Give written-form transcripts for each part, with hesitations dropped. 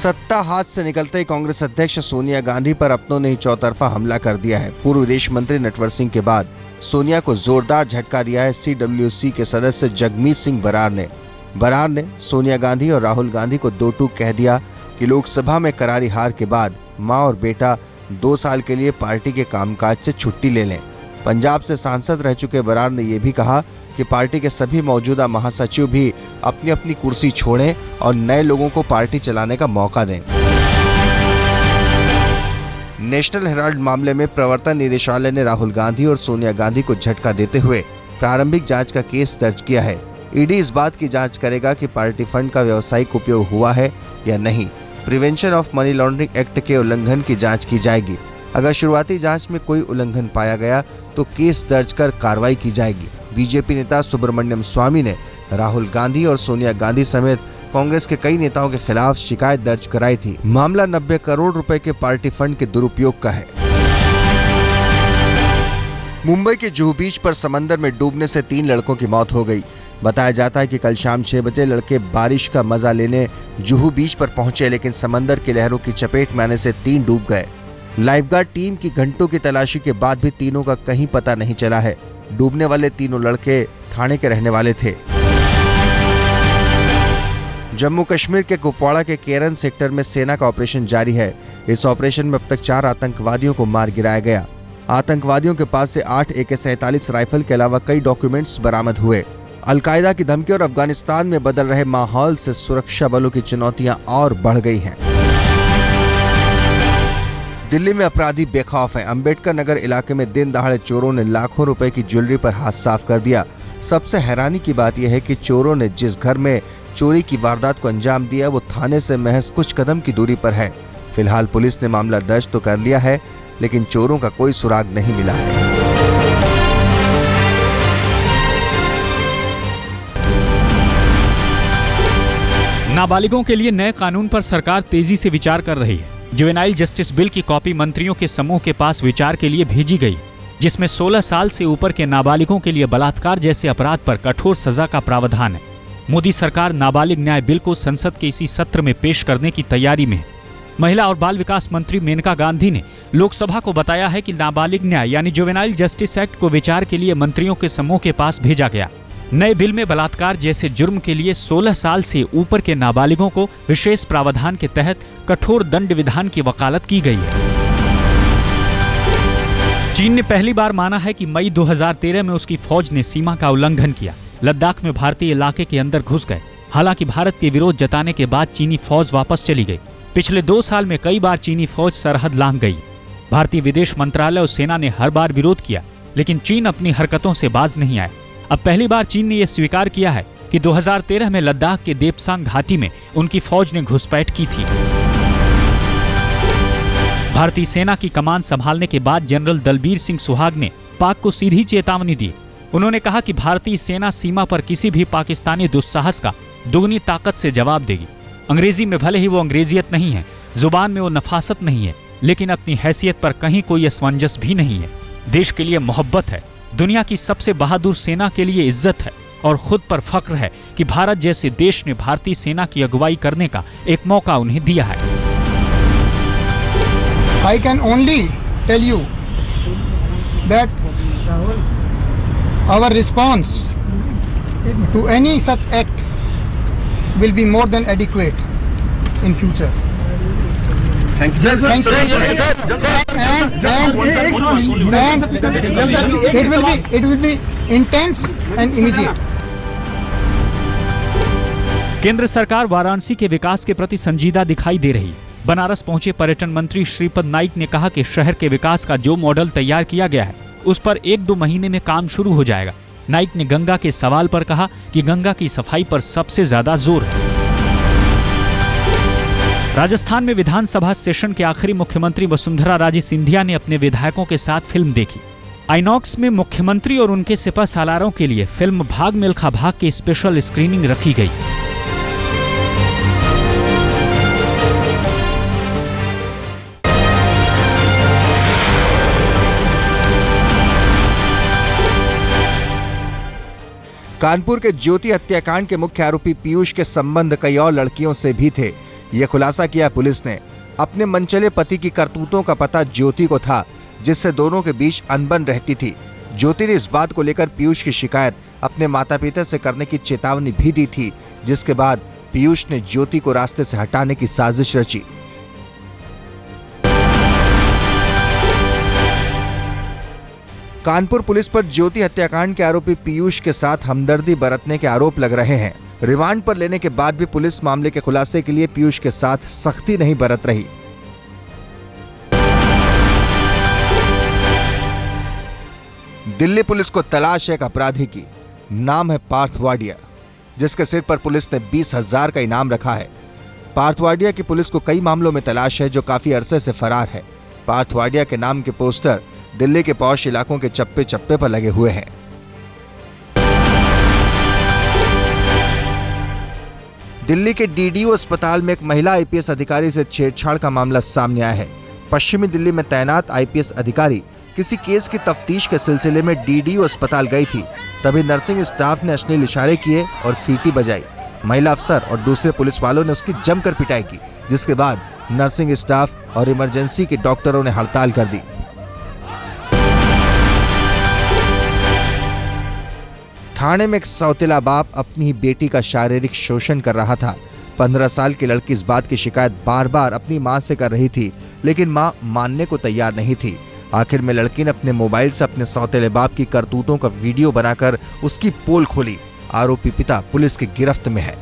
सत्ता हाथ से निकलते ही कांग्रेस अध्यक्ष सोनिया गांधी पर अपनों ने ही चौतरफा हमला कर दिया है। पूर्व विदेश मंत्री नटवर सिंह के बाद सोनिया को जोरदार झटका दिया है CWC के सदस्य जगमीत सिंह बरार ने सोनिया गांधी और राहुल गांधी को दो टूक कह दिया कि लोकसभा में करारी हार के बाद मां और बेटा 2 साल के लिए पार्टी के कामकाज से छुट्टी ले लें। पंजाब से सांसद रह चुके बरार ने यह भी कहा कि पार्टी के सभी मौजूदा महासचिव भी अपनी अपनी कुर्सी छोड़ें और नए लोगों को पार्टी चलाने का मौका दें। नेशनल हेराल्ड मामले में प्रवर्तन निदेशालय ने राहुल गांधी और सोनिया गांधी को झटका देते हुए प्रारंभिक जांच का केस दर्ज किया है। ईडी इस बात की जांच करेगा कि पार्टी फंड का व्यावसायिक उपयोग हुआ है या नहीं। Prevention of money laundering act के उल्लंघन की जांच की जाएगी। अगर शुरुआती जांच में कोई उल्लंघन पाया गया तो केस दर्ज कर कार्रवाई की जाएगी। बीजेपी नेता सुब्रमण्यम स्वामी ने राहुल गांधी और सोनिया गांधी समेत कांग्रेस के कई नेताओं के खिलाफ शिकायत दर्ज कराई थी। मामला 90 करोड़ रुपए के पार्टी फंड के दुरुपयोग का है। मुंबई के जुहू बीच पर समंदर में डूबने से 3 लड़कों की मौत हो गई। बताया जाता है कि कल शाम 6 बजे लड़के बारिश का मजा लेने जुहू बीच पर पहुंचे, लेकिन समंदर की लहरों की चपेट में आने से 3 डूब गए। लाइफगार्ड टीम की घंटों की तलाशी के बाद भी तीनों का कहीं पता नहीं चला है। डूबने वाले तीनों लड़के थाने के रहने वाले थे। जम्मू कश्मीर के कुपवाड़ा के केरन सेक्टर में सेना का ऑपरेशन जारी है। इस ऑपरेशन में अब तक 4 आतंकवादियों को मार गिराया गया। आतंकवादियों के पास से 8 AK-47 राइफल के अलावा कई डॉक्यूमेंट्स बरामद हुए। अलकायदा की धमकी और अफगानिस्तान में बदल रहे माहौल से सुरक्षा बलों की चुनौतियां और बढ़ गई हैं। दिल्ली में अपराधी बेखौफ हैं। अंबेडकर नगर इलाके में दिन दहाड़े चोरों ने लाखों रुपए की ज्वेलरी पर हाथ साफ कर दिया। सबसे हैरानी की बात यह है कि चोरों ने जिस घर में चोरी की वारदात को अंजाम दिया वो थाने से महज कुछ कदम की दूरी पर है। फिलहाल पुलिस ने मामला दर्ज तो कर लिया है, लेकिन चोरों का कोई सुराग नहीं मिला है। नाबालिगों के लिए नए कानून पर सरकार तेजी से विचार कर रही है। जुवेनाइल जस्टिस बिल की कॉपी मंत्रियों के समूह के पास विचार के लिए भेजी गई, जिसमें 16 साल से ऊपर के नाबालिगों के लिए बलात्कार जैसे अपराध पर कठोर सजा का प्रावधान है। मोदी सरकार नाबालिग न्याय बिल को संसद के इसी सत्र में पेश करने की तैयारी में है। महिला और बाल विकास मंत्री मेनका गांधी ने लोकसभा को बताया है कि नाबालिग न्याय यानी जुवेनाइल जस्टिस एक्ट को विचार के लिए मंत्रियों के समूह के पास भेजा गया। नए बिल में बलात्कार जैसे जुर्म के लिए 16 साल से ऊपर के नाबालिगों को विशेष प्रावधान के तहत कठोर दंड विधान की वकालत की गई है। चीन ने पहली बार माना है कि मई 2013 में उसकी फौज ने सीमा का उल्लंघन किया। लद्दाख में भारतीय इलाके के अंदर घुस गए। हालांकि भारत के विरोध जताने के बाद चीनी फौज वापस चली गई। पिछले 2 साल में कई बार चीनी फौज सरहद लांघ गई। भारतीय विदेश मंत्रालय और सेना ने हर बार विरोध किया, लेकिन चीन अपनी हरकतों से बाज नहीं आया। अब पहली बार चीन ने यह स्वीकार किया है कि 2013 में लद्दाख के देपसांग घाटी में उनकी फौज ने घुसपैठ की थी। भारतीय सेना की कमान संभालने के बाद जनरल दलबीर सिंह सुहाग ने पाक को सीधी चेतावनी दी। उन्होंने कहा कि भारतीय सेना सीमा पर किसी भी पाकिस्तानी दुस्साहस का दुगनी ताकत से जवाब देगी। अंग्रेजी में भले ही वो अंग्रेजियत नहीं है, जुबान में वो नफासत नहीं है, लेकिन अपनी हैसियत पर कहीं कोई असमंजस भी नहीं है। देश के लिए मोहब्बत है, दुनिया की सबसे बहादुर सेना के लिए इज्जत है और खुद पर फख्र है कि भारत जैसे देश ने भारतीय सेना की अगुवाई करने का एक मौका उन्हें दिया है। I can only tell you that our response to any such act will be more than adequate in future. Thank you. Thank you. And it will be intense and immediate. केंद्र सरकार वाराणसी के विकास के प्रति संजीदा दिखाई दे रही है। बनारस पहुंचे पर्यटन मंत्री श्रीपद नाइक ने कहा कि शहर के विकास का जो मॉडल तैयार किया गया है उस पर 1-2 महीने में काम शुरू हो जाएगा। नाइक ने गंगा के सवाल पर कहा कि गंगा की सफाई पर सबसे ज्यादा जोर है। राजस्थान में विधानसभा सेशन के आखिरी मुख्यमंत्री वसुंधरा राजे सिंधिया ने अपने विधायकों के साथ फिल्म देखी। आइनॉक्स में मुख्यमंत्री और उनके सिपह सालारों के लिए फिल्म भाग मिल्खा भाग की स्पेशल स्क्रीनिंग रखी गई। कानपुर के ज्योति हत्याकांड के मुख्य आरोपी पीयूष के संबंध कई और लड़कियों से भी थे। ये खुलासा किया पुलिस ने। अपने मनचले पति की करतूतों का पता ज्योति को था, जिससे दोनों के बीच अनबन रहती थी। ज्योति ने इस बात को लेकर पीयूष की शिकायत अपने माता पिता से करने की चेतावनी भी दी थी, जिसके बाद पीयूष ने ज्योति को रास्ते से हटाने की साजिश रची। कानपुर पुलिस पर ज्योति हत्याकांड के आरोपी पीयूष के साथ हमदर्दी बरतने के आरोप लग रहे हैं। रिमांड पर लेने के बाद भी पुलिस मामले के खुलासे के लिए पीयूष के साथ सख्ती नहीं बरत रही। दिल्ली पुलिस को तलाश है एक अपराधी की। नाम है पार्थ वाडिया, जिसके सिर पर पुलिस ने 20,000 का इनाम रखा है। पार्थ वाडिया की पुलिस को कई मामलों में तलाश है, जो काफी अरसे से फरार है। पार्थ वाडिया के नाम के पोस्टर दिल्ली के पॉश इलाकों के चप्पे चप्पे पर लगे हुए हैं। दिल्ली के डीडीओ अस्पताल में एक महिला आईपीएस अधिकारी से छेड़छाड़ का मामला सामने आया है। पश्चिमी दिल्ली में तैनात आईपीएस अधिकारी किसी केस की तफ्तीश के सिलसिले में डीडीओ अस्पताल गई थी। तभी नर्सिंग स्टाफ ने अश्लील इशारे किए और सीटी बजाई। महिला अफसर और दूसरे पुलिस वालों ने उसकी जमकर पिटाई की, जिसके बाद नर्सिंग स्टाफ और इमरजेंसी के डॉक्टरों ने हड़ताल कर दी। थाने में एक सौतेला बाप अपनी ही बेटी का शारीरिक शोषण कर रहा था। 15 साल की लड़की इस बात की शिकायत बार बार अपनी मां से कर रही थी, लेकिन मां मानने को तैयार नहीं थी। आखिर में लड़की ने अपने मोबाइल से अपने सौतेले बाप की करतूतों का वीडियो बनाकर उसकी पोल खोली। आरोपी पिता पुलिस की गिरफ्त में है।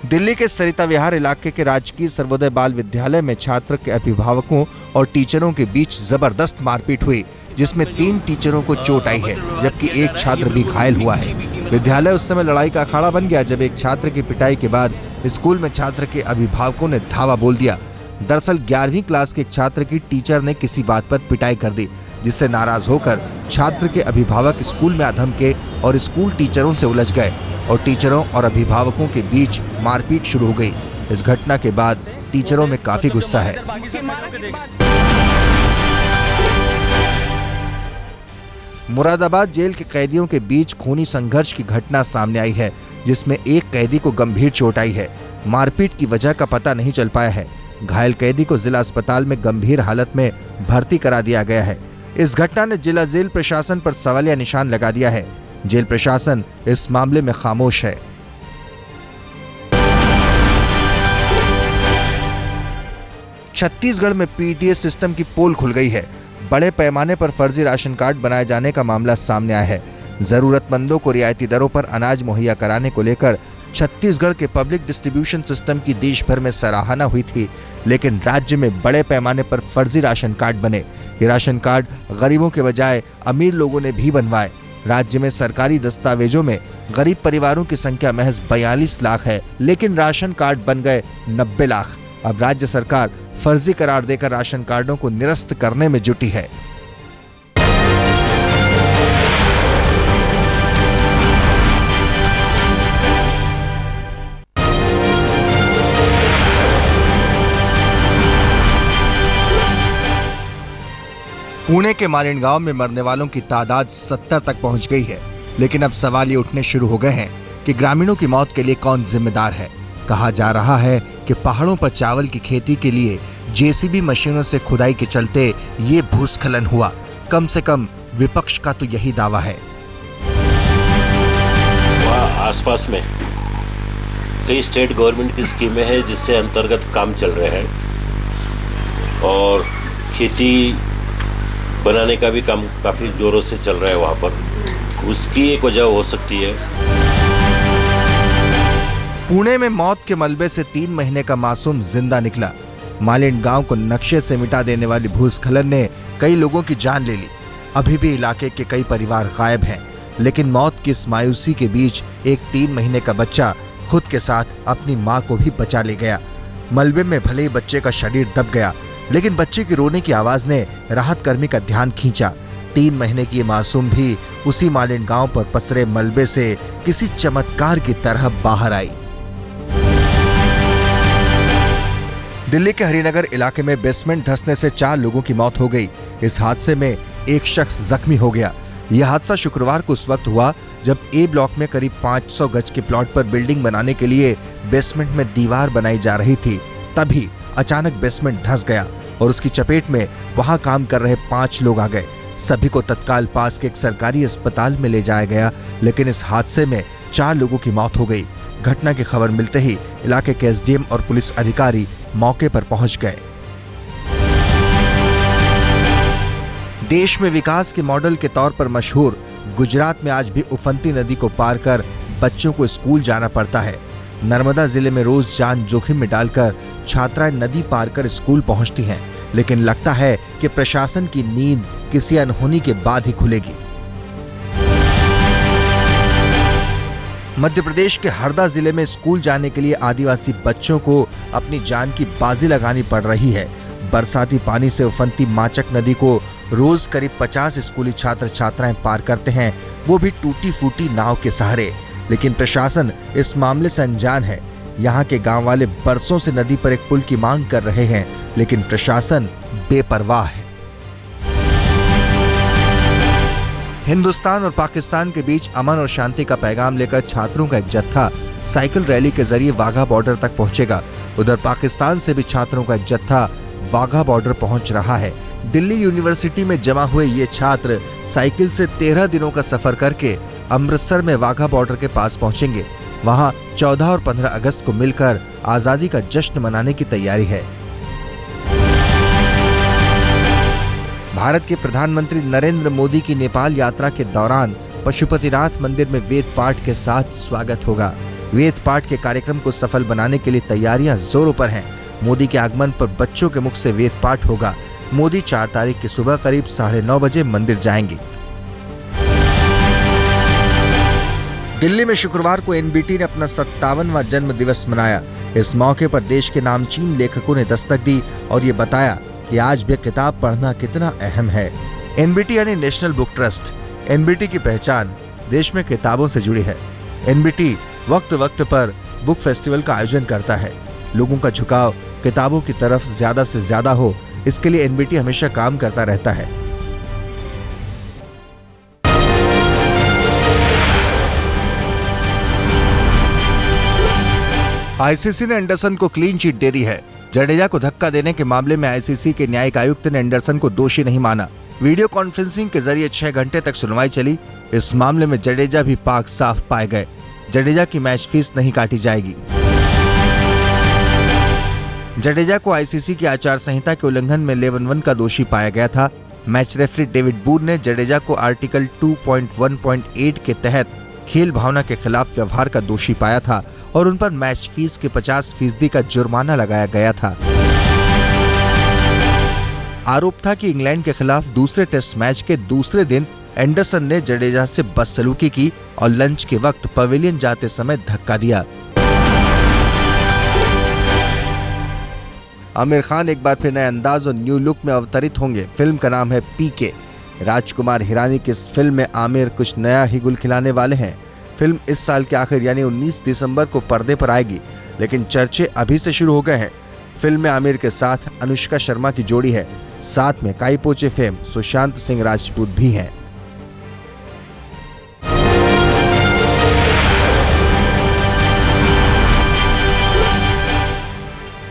दिल्ली के सरिता विहार इलाके के राजकीय सर्वोदय बाल विद्यालय में छात्र के अभिभावकों और टीचरों के बीच जबरदस्त मारपीट हुई, जिसमें 3 टीचरों को चोट आई है, जबकि एक छात्र भी घायल हुआ है। विद्यालय उस समय लड़ाई का अखाड़ा बन गया, जब एक छात्र की पिटाई के बाद स्कूल में छात्र के अभिभावकों ने धावा बोल दिया। दरअसल 11वीं क्लास के एक छात्र की टीचर ने किसी बात पर पिटाई कर दी, जिससे नाराज होकर छात्र के अभिभावक स्कूल में अधम के और स्कूल टीचरों से उलझ गए और टीचरों और अभिभावकों के बीच मारपीट शुरू हो गई। इस घटना के बाद टीचरों में काफी गुस्सा है। मुरादाबाद जेल के कैदियों के बीच खूनी संघर्ष की घटना सामने आई है, जिसमें एक कैदी को गंभीर चोट आई है। मारपीट की वजह का पता नहीं चल पाया है। घायल कैदी को जिला अस्पताल में गंभीर हालत में भर्ती करा दिया गया है। इस घटना ने जिला जेल प्रशासन पर सवालिया निशान लगा दिया है। जेल प्रशासन इस मामले में खामोश है। छत्तीसगढ़ में पीटीए सिस्टम की पोल खुल गई है। बड़े पैमाने पर फर्जी राशन कार्ड बनाए जाने का मामला सामने आया है। जरूरतमंदों को रियायती दरों पर अनाज मुहैया कराने को लेकर छत्तीसगढ़ के पब्लिक डिस्ट्रीब्यूशन सिस्टम की देश भर में सराहना हुई थी, लेकिन राज्य में बड़े पैमाने पर फर्जी राशन कार्ड बने। ये राशन कार्ड गरीबों के बजाय अमीर लोगों ने भी बनवाए। राज्य में सरकारी दस्तावेजों में गरीब परिवारों की संख्या महज 42 लाख है, लेकिन राशन कार्ड बन गए 90 लाख। अब राज्य सरकार फर्जी करार देकर राशन कार्डों को निरस्त करने में जुटी है। पुणे के मालिन गांव में मरने वालों की तादाद 70 तक पहुंच गई है, लेकिन अब सवाल ये उठने शुरू हो गए हैं कि ग्रामीणों की मौत के लिए कौन जिम्मेदार है। कहा जा रहा है कि पहाड़ों पर चावल की खेती के लिए जेसीबी मशीनों से खुदाई के चलते ये भूस्खलन हुआ। कम से कम विपक्ष का तो यही दावा है। वहाँ आसपास में कई स्टेट गवर्नमेंट की स्कीमें हैं जिससे अंतर्गत काम चल रहे हैं और खेती बनाने का भी काम काफी जोरों से चल रहा है वहाँ पर। उसकी एक वजह हो सकती है। पुणे में मौत के मलबे से 3 महीने का मासूम जिंदा निकला। मालिन गांव को नक्शे से मिटा देने वाली भूस्खलन ने कई लोगों की जान ले ली। अभी भी इलाके के कई परिवार गायब हैं, लेकिन मौत की इस मायूसी के बीच एक 3 महीने का बच्चा खुद के साथ अपनी मां को भी बचा ले गया। मलबे में भले ही बच्चे का शरीर दब गया, लेकिन बच्चे की रोने की आवाज ने राहत कर्मी का ध्यान खींचा। 3 महीने की मासूम भी उसी मालिन गांव पर पसरे मलबे से किसी चमत्कार की तरह बाहर आई। दिल्ली के हरिनगर इलाके में बेसमेंट धंसने से 4 लोगों की मौत हो गई। इस हादसे में एक शख्स जख्मी हो गया। यह हादसा शुक्रवार को उस वक्त हुआ जब ए ब्लॉक में करीब 500 गज के प्लॉट पर बिल्डिंग बनाने के लिए बेसमेंट में दीवार बनाई जा रही थी। तभी अचानक बेसमेंट धंस गया और उसकी चपेट में वहां काम कर रहे 5 लोग आ गए। सभी को तत्काल पास के एक सरकारी अस्पताल में ले जाया गया, लेकिन इस हादसे में 4 लोगों की मौत हो गई। घटना की खबर मिलते ही इलाके के एसडीएम और पुलिस अधिकारी मौके पर पहुंच गए। देश में विकास के मॉडल के तौर पर मशहूर गुजरात में आज भी उफनती नदी को पार कर बच्चों को स्कूल जाना पड़ता है। नर्मदा जिले में रोज जान जोखिम में डालकर छात्राएं नदी पार कर स्कूल पहुंचती हैं, लेकिन लगता है कि प्रशासन की नींद किसी अनहोनी के बाद ही खुलेगी। मध्य प्रदेश के हरदा जिले में स्कूल जाने के लिए आदिवासी बच्चों को अपनी जान की बाजी लगानी पड़ रही है। बरसाती पानी से उफनती माचक नदी को रोज करीब 50 स्कूली छात्र छात्राएं पार करते हैं, वो भी टूटी फूटी नाव के सहारे। लेकिन प्रशासन इस मामले से अनजान है। यहाँ के गांव वाले बरसों से नदी पर एक पुल की मांग कर रहे हैं, लेकिन प्रशासन बेपरवाह है। हिंदुस्तान और पाकिस्तान के बीच अमन और शांति का पैगाम लेकर छात्रों का एक जत्था साइकिल रैली के जरिए वाघा बॉर्डर तक पहुंचेगा। उधर पाकिस्तान से भी छात्रों का एक जत्था वाघा बॉर्डर पहुंच रहा है। दिल्ली यूनिवर्सिटी में जमा हुए ये छात्र साइकिल से 13 दिनों का सफर करके अमृतसर में वाघा बॉर्डर के पास पहुंचेंगे। वहां 14 और 15 अगस्त को मिलकर आजादी का जश्न मनाने की तैयारी है। भारत के प्रधानमंत्री नरेंद्र मोदी की नेपाल यात्रा के दौरान पशुपतिनाथ मंदिर में वेद पाठ के साथ स्वागत होगा। वेद पाठ के कार्यक्रम को सफल बनाने के लिए तैयारियां जोरों पर हैं। मोदी के आगमन पर बच्चों के मुख से वेद पाठ होगा। मोदी 4 तारीख की सुबह करीब 9:30 बजे मंदिर जाएंगे। दिल्ली में शुक्रवार को एनबीटी ने अपना 57वां जन्म दिवस मनाया। इस मौके पर देश के नामचीन लेखकों ने दस्तक दी और ये बताया कि आज भी किताब पढ़ना कितना अहम है। एनबीटी यानी नेशनल बुक ट्रस्ट। एनबीटी की पहचान देश में किताबों से जुड़ी है। एनबीटी वक्त वक्त पर बुक फेस्टिवल का आयोजन करता है। लोगों का झुकाव किताबों की तरफ ज्यादा से ज्यादा हो, इसके लिए एनबीटी हमेशा काम करता रहता है। आईसीसी ने एंडरसन को क्लीन चिट दे दी है। जडेजा को धक्का देने के मामले में आईसीसी के न्यायिक आयुक्त ने एंडरसन को दोषी नहीं माना। वीडियो कॉन्फ्रेंसिंग के जरिए 6 घंटे तक सुनवाई चली। इस मामले में जडेजा भी पाक साफ पाए गए। जडेजा की मैच फीस नहीं काटी जाएगी। जडेजा को आईसीसी की आचार संहिता के उल्लंघन में 11-1 का दोषी पाया गया था। मैच रेफरी डेविड बूर ने जडेजा को आर्टिकल 2.1.8 के तहत खेल भावना के खिलाफ व्यवहार का दोषी पाया था और उन पर मैच फीस के 50% का जुर्माना लगाया गया था। आरोप था कि इंग्लैंड के खिलाफ दूसरे टेस्ट मैच के दूसरे दिन एंडरसन ने जडेजा से बदसलूकी की और लंच के वक्त पवेलियन जाते समय धक्का दिया। आमिर खान एक बार फिर नए अंदाज और न्यू लुक में अवतरित होंगे। फिल्म का नाम है पीके। राजकुमार हिरानी की इस फिल्म में आमिर कुछ नया ही गुल खिलाने वाले हैं। फिल्म इस साल के आखिर यानी 19 दिसंबर को पर्दे पर आएगी, लेकिन चर्चे अभी से शुरू हो गए हैं। फिल्म में आमिर के साथ अनुष्का शर्मा की जोड़ी है। साथ में काई पोचे फेम सुशांत सिंह राजपूत भी हैं।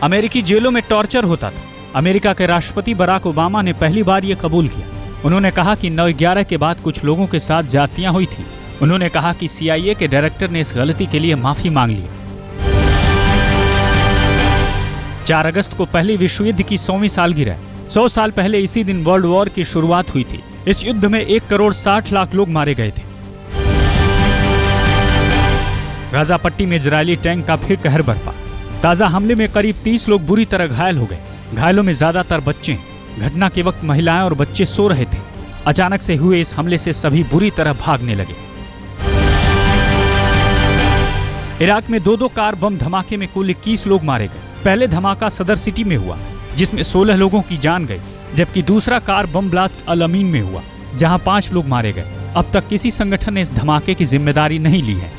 अमेरिकी जेलों में टॉर्चर होता था। अमेरिका के राष्ट्रपति बराक ओबामा ने पहली बार ये कबूल किया। उन्होंने कहा कि 9/11 के बाद कुछ लोगों के साथ ज्यादतियां हुई थी। उन्होंने कहा कि CIA के डायरेक्टर ने इस गलती के लिए माफी मांग ली। 4 अगस्त को पहले विश्व युद्ध की 100वीं सालगिरह है। 100 साल पहले इसी दिन वर्ल्ड वॉर की शुरुआत हुई थी। इस युद्ध में 1,60,00,000 लोग मारे गए थे। गाजा पट्टी में इजरायली टैंक का फिर कहर बरपा। ताजा हमले में करीब 30 लोग बुरी तरह घायल हो गए। घायलों में ज्यादातर बच्चे हैं। घटना के वक्त महिलाएं और बच्चे सो रहे थे। अचानक से हुए इस हमले से सभी बुरी तरह भागने लगे। इराक में 2 कार बम धमाके में कुल 21 लोग मारे गए। पहले धमाका सदर सिटी में हुआ, जिसमें 16 लोगों की जान गई, जबकि दूसरा कार बम ब्लास्ट अल अमीन में हुआ, जहां 5 लोग मारे गए। अब तक किसी संगठन ने इस धमाके की जिम्मेदारी नहीं ली है।